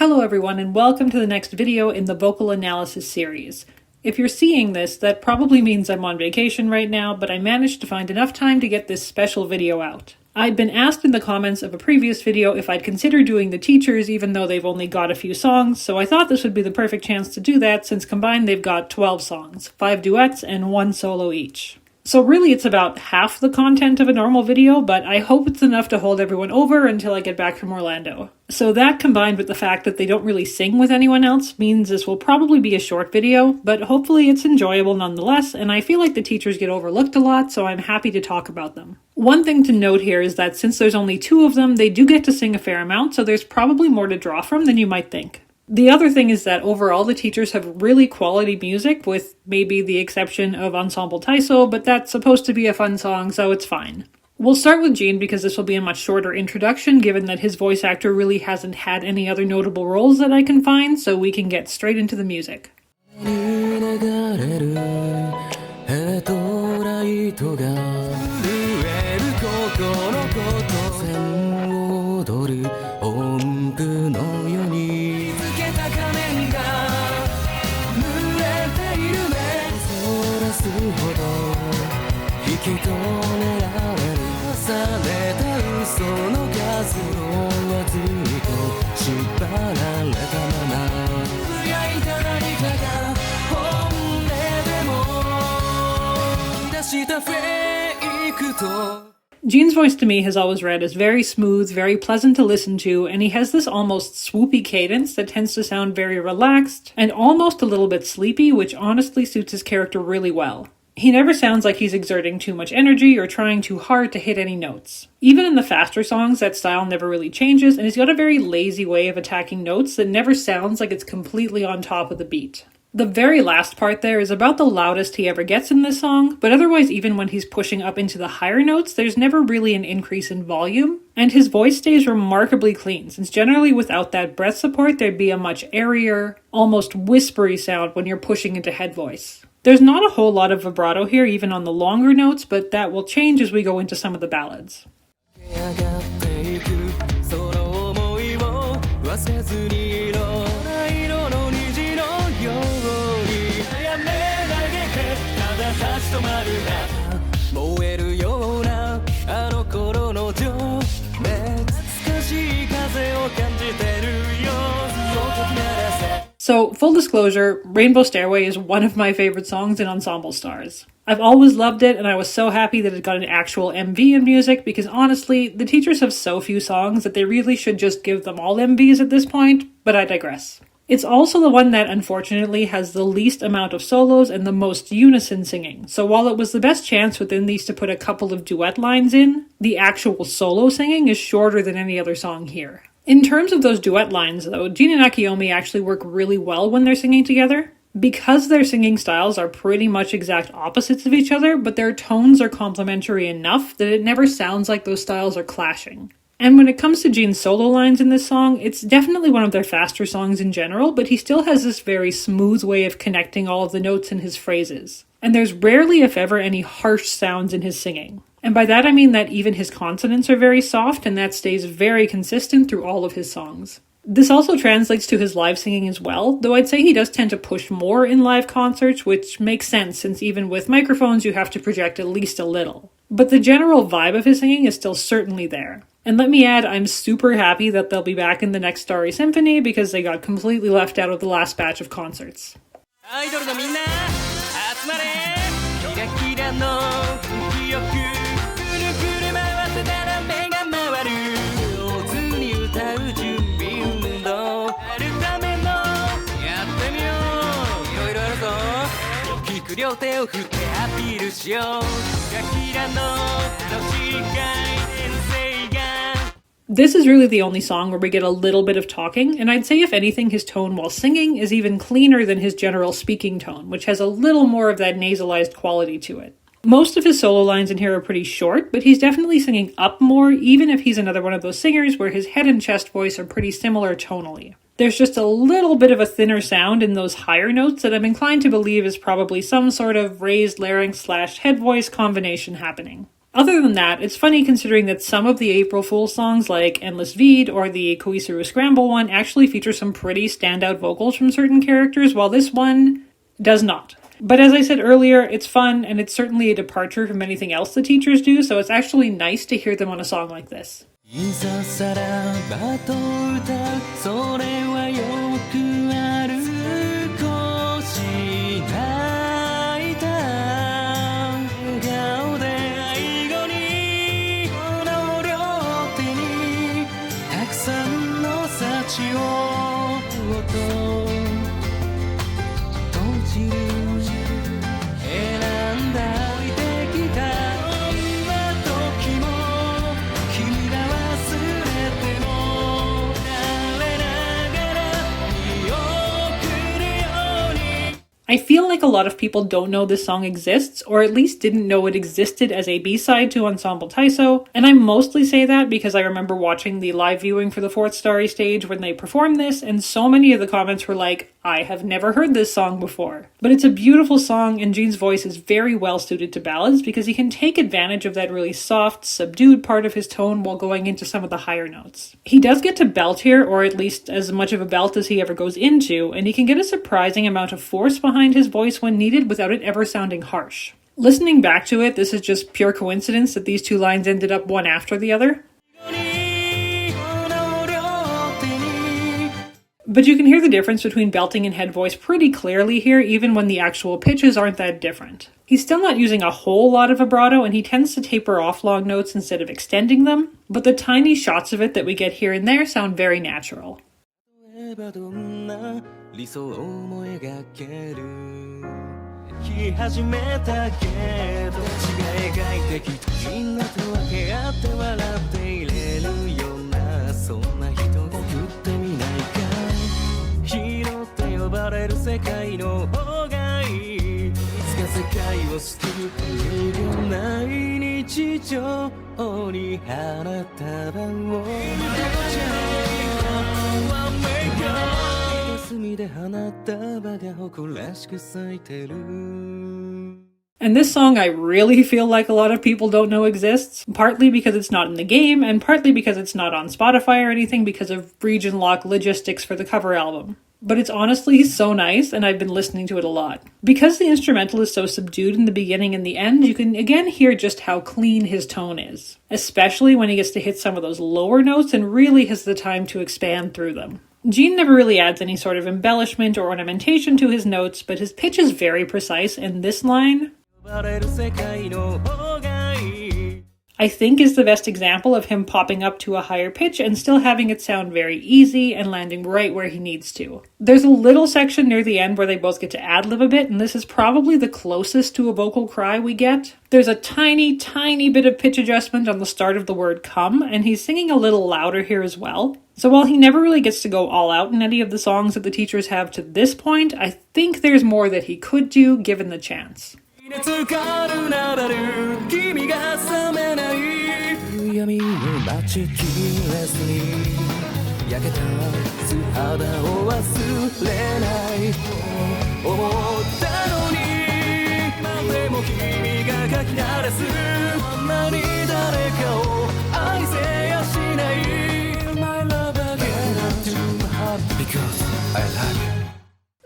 Hello everyone and welcome to the next video in the vocal analysis series. If you're seeing this, that probably means I'm on vacation right now, but I managed to find enough time to get this special video out. I'd been asked in the comments of a previous video if I'd consider doing the teachers even though they've only got a few songs, so I thought this would be the perfect chance to do that since combined they've got 12 songs, 5 duets and 1 solo each. So really it's about half the content of a normal video, but I hope it's enough to hold everyone over until I get back from Orlando. So that combined with the fact that they don't really sing with anyone else means this will probably be a short video, but hopefully it's enjoyable nonetheless, and I feel like the teachers get overlooked a lot, so I'm happy to talk about them. One thing to note here is that since there's only 2 of them, they do get to sing a fair amount, so there's probably more to draw from than you might think. The other thing is that overall the teachers have really quality music, with maybe the exception of Ensemble Taisou, but that's supposed to be a fun song, so it's fine. We'll start with Jin because this will be a much shorter introduction given that his voice actor really hasn't had any other notable roles that I can find, so we can get straight into the music. Jin's voice to me has always read as very smooth, very pleasant to listen to, and he has this almost swoopy cadence that tends to sound very relaxed and almost a little bit sleepy, which honestly suits his character really well. He never sounds like he's exerting too much energy or trying too hard to hit any notes. Even in the faster songs, that style never really changes, and he's got a very lazy way of attacking notes that never sounds like it's completely on top of the beat. The very last part there is about the loudest he ever gets in this song, but otherwise even when he's pushing up into the higher notes, there's never really an increase in volume, and his voice stays remarkably clean, since generally without that breath support there'd be a much airier, almost whispery sound when you're pushing into head voice. There's not a whole lot of vibrato here even on the longer notes, but that will change as we go into some of the ballads. So, full disclosure, Rainbow Stairway is one of my favorite songs in Ensemble Stars. I've always loved it, and I was so happy that it got an actual MV in music, because honestly, the teachers have so few songs that they really should just give them all MVs at this point, but I digress. It's also the one that, unfortunately, has the least amount of solos and the most unison singing, so while it was the best chance within these to put a couple of duet lines in, the actual solo singing is shorter than any other song here. In terms of those duet lines, though, Jin and Akiomi actually work really well when they're singing together. Because their singing styles are pretty much exact opposites of each other, but their tones are complementary enough that it never sounds like those styles are clashing. And when it comes to Jin's solo lines in this song, it's definitely one of their faster songs in general, but he still has this very smooth way of connecting all of the notes in his phrases. And there's rarely, if ever, any harsh sounds in his singing. And by that I mean that even his consonants are very soft, and that stays very consistent through all of his songs. This also translates to his live singing as well, though I'd say he does tend to push more in live concerts, which makes sense since even with microphones you have to project at least a little. But the general vibe of his singing is still certainly there. And let me add, I'm super happy that they'll be back in the next Starry Symphony because they got completely left out of the last batch of concerts. This is really the only song where we get a little bit of talking, and I'd say if anything his tone while singing is even cleaner than his general speaking tone, which has a little more of that nasalized quality to it. Most of his solo lines in here are pretty short, but he's definitely singing up more, even if he's another one of those singers where his head and chest voice are pretty similar tonally. There's just a little bit of a thinner sound in those higher notes that I'm inclined to believe is probably some sort of raised larynx / head voice combination happening. Other than that, it's funny considering that some of the April Fool's songs like Endless Vide or the Koisuru Scramble one actually feature some pretty standout vocals from certain characters, while this one does not. But as I said earlier, it's fun and it's certainly a departure from anything else the teachers do, so it's actually nice to hear them on a song like this. I feel like a lot of people don't know this song exists, or at least didn't know it existed as a B-side to Ensemble Taisou, and I mostly say that because I remember watching the live viewing for the 4th Starry stage when they performed this, and so many of the comments were like, I have never heard this song before. But it's a beautiful song, and Jin's voice is very well suited to ballads because he can take advantage of that really soft, subdued part of his tone while going into some of the higher notes. He does get to belt here, or at least as much of a belt as he ever goes into, and he can get a surprising amount of force behind his voice when needed without it ever sounding harsh. Listening back to it, this is just pure coincidence that these two lines ended up one after the other. But you can hear the difference between belting and head voice pretty clearly here, even when the actual pitches aren't that different. He's still not using a whole lot of vibrato, and he tends to taper off long notes instead of extending them, but the tiny shots of it that we get here and there sound very natural. And this song I really feel like a lot of people don't know exists, partly because it's not in the game, and partly because it's not on Spotify or anything because of region lock logistics for the cover album. But it's honestly so nice, and I've been listening to it a lot. Because the instrumental is so subdued in the beginning and the end, you can again hear just how clean his tone is, especially when he gets to hit some of those lower notes and really has the time to expand through them. Jin never really adds any sort of embellishment or ornamentation to his notes, but his pitch is very precise, and this line, I think, is the best example of him popping up to a higher pitch and still having it sound very easy and landing right where he needs to. There's a little section near the end where they both get to ad-lib a bit, and this is probably the closest to a vocal cry we get. There's a tiny, tiny bit of pitch adjustment on the start of the word come, and he's singing a little louder here as well. So while he never really gets to go all out in any of the songs that the teachers have to this point, I think there's more that he could do given the chance.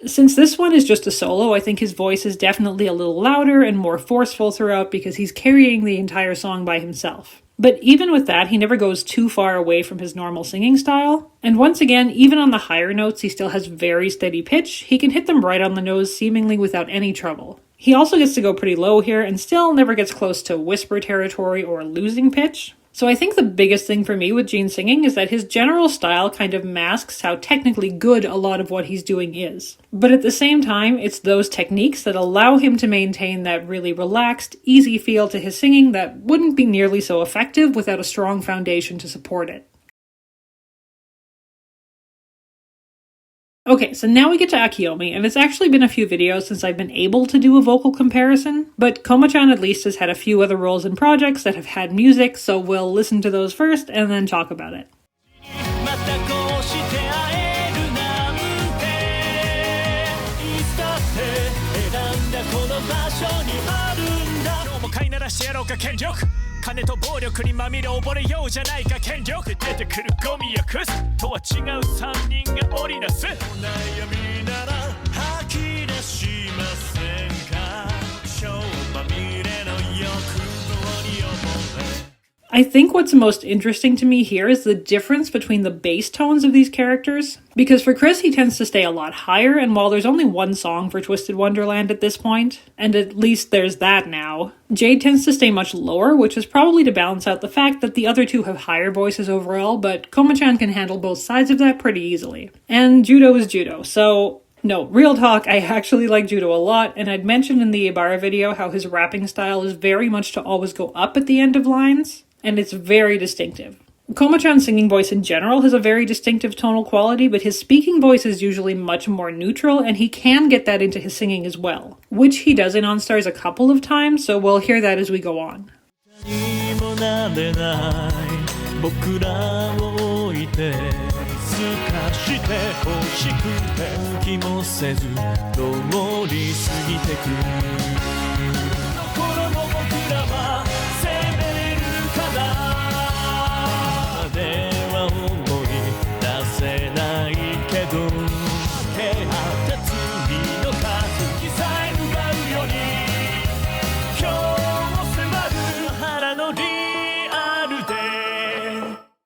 Since this one is just a solo, I think his voice is definitely a little louder and more forceful throughout because he's carrying the entire song by himself. But even with that, he never goes too far away from his normal singing style. And once again, even on the higher notes, he still has very steady pitch. He can hit them right on the nose seemingly without any trouble. He also gets to go pretty low here and still never gets close to whisper territory or losing pitch. So I think the biggest thing for me with Jin singing is that his general style kind of masks how technically good a lot of what he's doing is. But at the same time, it's those techniques that allow him to maintain that really relaxed, easy feel to his singing that wouldn't be nearly so effective without a strong foundation to support it. Okay, so now we get to Akiomi, and it's actually been a few videos since I've been able to do a vocal comparison, but Koma-chan at least has had a few other roles in projects that have had music, so we'll listen to those first and then talk about it. 金と暴力にまみれ溺れようじゃないか権力出てくるゴミやクズとは違う三人が織りなすお悩みなら吐き出しませんか昭和まみれの欲望に溺れ I think what's most interesting to me here is the difference between the bass tones of these characters. Because for Chris, he tends to stay a lot higher, and while there's only one song for Twisted Wonderland at this point, and at least there's that now, Jade tends to stay much lower, which is probably to balance out the fact that the other two have higher voices overall, but Koma-chan can handle both sides of that pretty easily. And judo is judo, so no, real talk, I actually like judo a lot, and I'd mentioned in the Ibarra video how his rapping style is very much to always go up at the end of lines, and it's very distinctive. Koma-chan's singing voice in general has a very distinctive tonal quality, but his speaking voice is usually much more neutral, and he can get that into his singing as well, which he does in On Stars a couple of times, so we'll hear that as we go on. 僕らを置いてすかして欲しくて気もせず通り過ぎてく心の僕らは責めるかなでは思い出せないけど手当て罪の数さえ奪うように今日を迫る腹のリアルで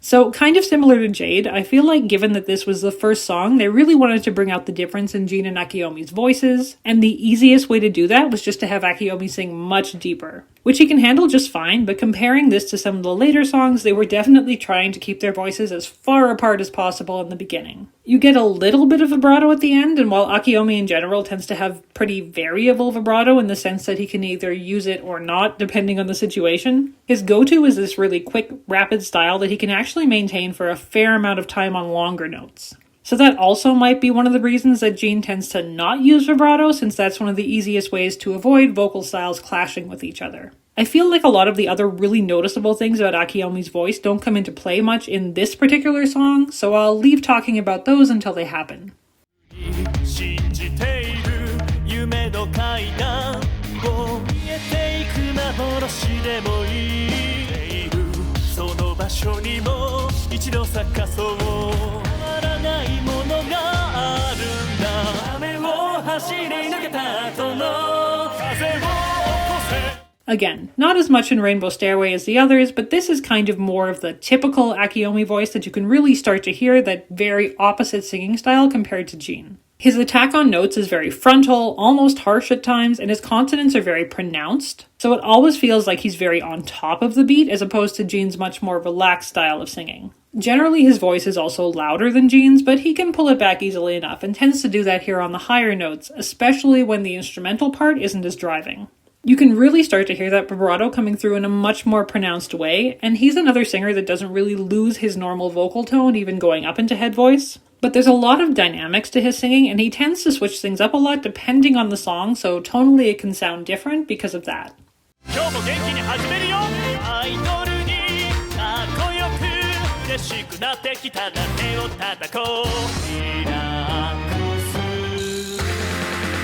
So, kind of similar to Jade, I feel like given that this was the first song, they really wanted to bring out the difference in Jin and Akiomi's voices, and the easiest way to do that was just to have Akiomi sing much deeper, which he can handle just fine, but comparing this to some of the later songs, they were definitely trying to keep their voices as far apart as possible in the beginning. You get a little bit of vibrato at the end, and while Akiomi in general tends to have pretty variable vibrato in the sense that he can either use it or not depending on the situation, his go-to is this really quick, rapid style that he can actually maintain for a fair amount of time on longer notes. So that also might be one of the reasons that Jin tends to not use vibrato, since that's one of the easiest ways to avoid vocal styles clashing with each other. I feel like a lot of the other really noticeable things about Akiomi's voice don't come into play much in this particular song, so I'll leave talking about those until they happen. 信じている夢の階段を見えていく幻でもいいその場所にも一度咲かそう変わらないものがあるんだ雨を走り抜けた後の風を起こせ Again, not as much in Rainbow Stairway as the others, but this is kind of more of the typical Akiomi voice that you can really start to hear that very opposite singing style compared to Jin. His attack on notes is very frontal, almost harsh at times, and his consonants are very pronounced, so it always feels like he's very on top of the beat as opposed to Jin's much more relaxed style of singing. Generally, his voice is also louder than Jin's, but he can pull it back easily enough and tends to do that here on the higher notes, especially when the instrumental part isn't as driving. You can really start to hear that vibrato coming through in a much more pronounced way, and he's another singer that doesn't really lose his normal vocal tone even going up into head voice. But there's a lot of dynamics to his singing, and he tends to switch things up a lot depending on the song, so tonally it can sound different because of that. 今日も元気に始めるよアイドルにかっこよく嬉しくなってきたら手を叩こうリラックス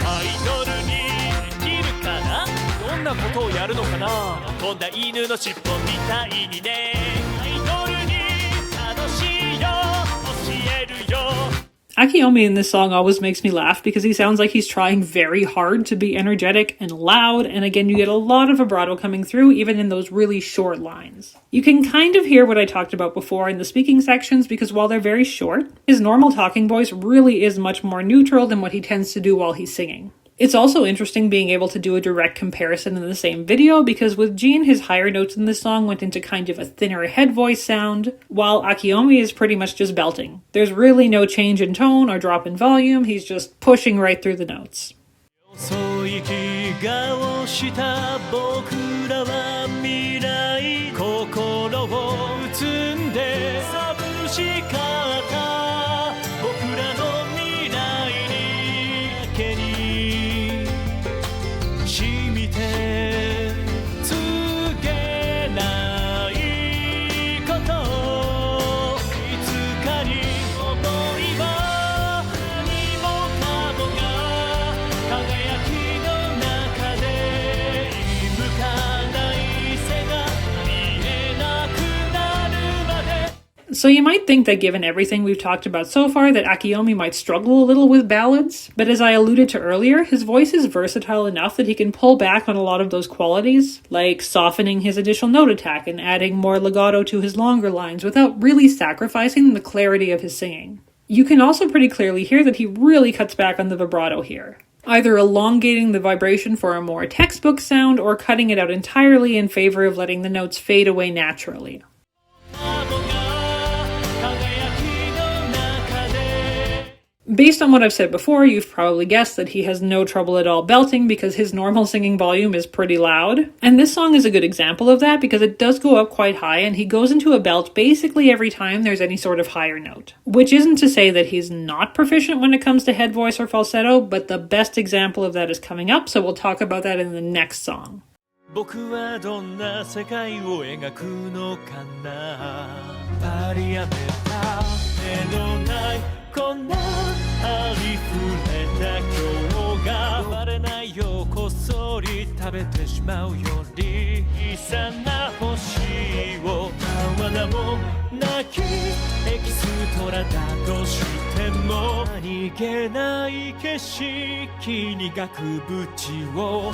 アイドルにできるかなどんなことをやるのかな飛んだ犬の尻尾みたいにねアイドルに楽しいよ教えるよ Akiomi in this song always makes me laugh because he sounds like he's trying very hard to be energetic and loud, and again you get a lot of vibrato coming through even in those really short lines. You can kind of hear what I talked about before in the speaking sections because while they're very short, his normal talking voice really is much more neutral than what he tends to do while he's singing. It's also interesting being able to do a direct comparison in the same video because with Jin, his higher notes in this song went into kind of a thinner head voice sound, while Akiomi is pretty much just belting. There's really no change in tone or drop in volume, he's just pushing right through the notes. 遅い気がした僕らは未来心を包んで寂しかった僕らの未来にだけに染みて告げないこといつかに思いは何もかもが輝きの中で向かない So you might think that given everything we've talked about so far that Akiomi might struggle a little with ballads, but as I alluded to earlier, his voice is versatile enough that he can pull back on a lot of those qualities, like softening his initial note attack and adding more legato to his longer lines without really sacrificing the clarity of his singing. You can also pretty clearly hear that he really cuts back on the vibrato here, either elongating the vibration for a more textbook sound or cutting it out entirely in favor of letting the notes fade away naturally. Based on what I've said before, you've probably guessed that he has no trouble at all belting because his normal singing volume is pretty loud. And this song is a good example of that because it does go up quite high and he goes into a belt basically every time there's any sort of higher note. Which isn't to say that he's not proficient when it comes to head voice or falsetto, but the best example of that is coming up, so we'll talk about that in the next song. 僕はどんな世界を描くのかなパリやめた目のないこんなありふれた今日が生まれないよこっそり食べてしまうより小さな星を泡もなきエキストラだとしても何気ない景色に額縁を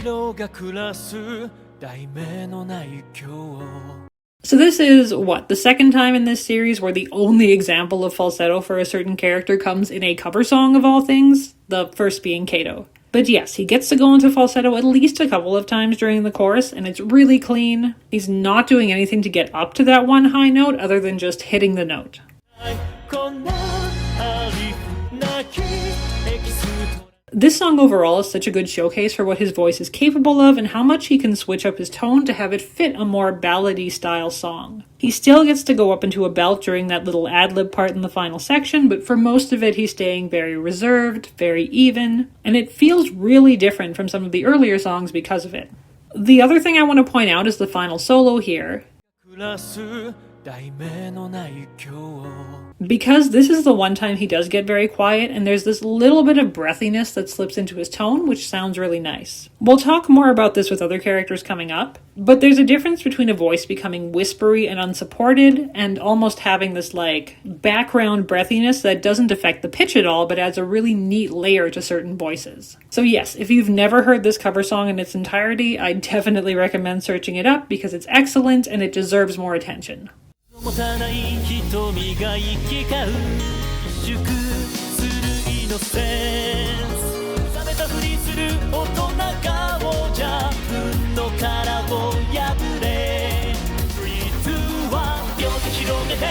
色が暮らす題名のない今日 So this is, the second time in this series where the only example of falsetto for a certain character comes in a cover song of all things, the first being Kato. But yes, he gets to go into falsetto at least a couple of times during the chorus, and it's really clean. He's not doing anything to get up to that one high note other than just hitting the note. This song overall is such a good showcase for what his voice is capable of and how much he can switch up his tone to have it fit a more ballady style song. He still gets to go up into a belt during that little ad-lib part in the final section, but for most of it he's staying very reserved, very even, and it feels really different from some of the earlier songs because of it. The other thing I want to point out is the final solo here. Because this is the one time he does get very quiet and there's this little bit of breathiness that slips into his tone, which sounds really nice. We'll talk more about this with other characters coming up, but there's a difference between a voice becoming whispery and unsupported and almost having this background breathiness that doesn't affect the pitch at all but adds a really neat layer to certain voices. So yes, if you've never heard this cover song in its entirety, I definitely recommend searching it up because it's excellent and it deserves more attention. 持たない瞳が行き交う一縮するイノセンス冷めたふりする大人顔じゃ運の殻を破れ 3、2、1両手広げて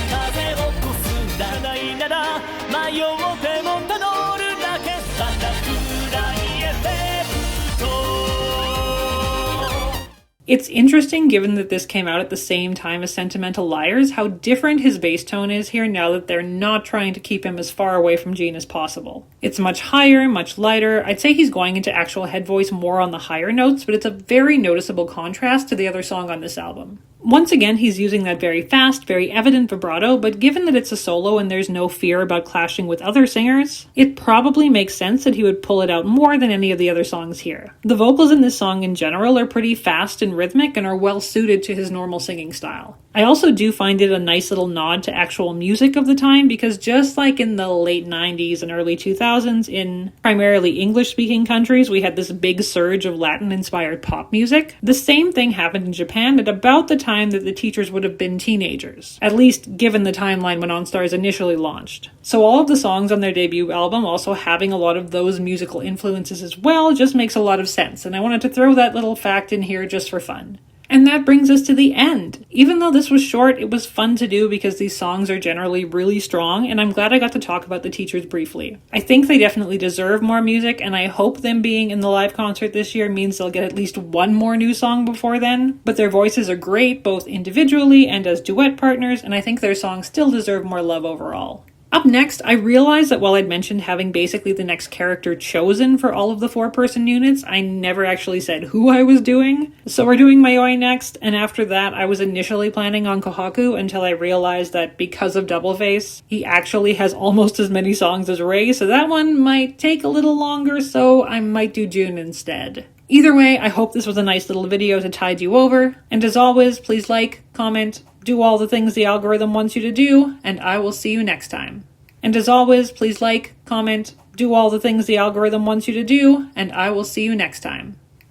風をこすらないなら迷ってもたどるだけバタフライエフェクト It's interesting, given that this came out at the same time as Sentimental Liars, how different his bass tone is here now that they're not trying to keep him as far away from Gene as possible. It's much higher, much lighter. I'd say he's going into actual head voice more on the higher notes, but it's a very noticeable contrast to the other song on this album. Once again, he's using that very fast, very evident vibrato, but given that it's a solo and there's no fear about clashing with other singers, it probably makes sense that he would pull it out more than any of the other songs here. The vocals in this song in general are pretty fast and rhythmic and are well suited to his normal singing style. I also do find it a nice little nod to actual music of the time because just like in the late 90s and early 2000s in primarily English-speaking countries, we had this big surge of Latin-inspired pop music. The same thing happened in Japan at about the time that the teachers would have been teenagers, at least given the timeline when OnStars initially launched. So all of the songs on their debut album also having a lot of those musical influences as well just makes a lot of sense, and I wanted to throw that little fact in here just for fun. And that brings us to the end. Even though this was short, it was fun to do because these songs are generally really strong, and I'm glad I got to talk about the teachers briefly. I think they definitely deserve more music, and I hope them being in the live concert this year means they'll get at least one more new song before then. But their voices are great, both individually and as duet partners, and I think their songs still deserve more love overall. Up next, I realized that while I'd mentioned having basically the next character chosen for all of the 4-person units, I never actually said who I was doing. So we're doing Mayoi next, and after that I was initially planning on Kohaku until I realized that because of Double Face, he actually has almost as many songs as Rei, so that one might take a little longer, so I might do June instead. Either way, I hope this was a nice little video to tide you over, and as always, please like, comment, do all the things the algorithm wants you to do, and I will see you next time. And as always, please like, comment, do all the things the algorithm wants you to do, and I will see you next time.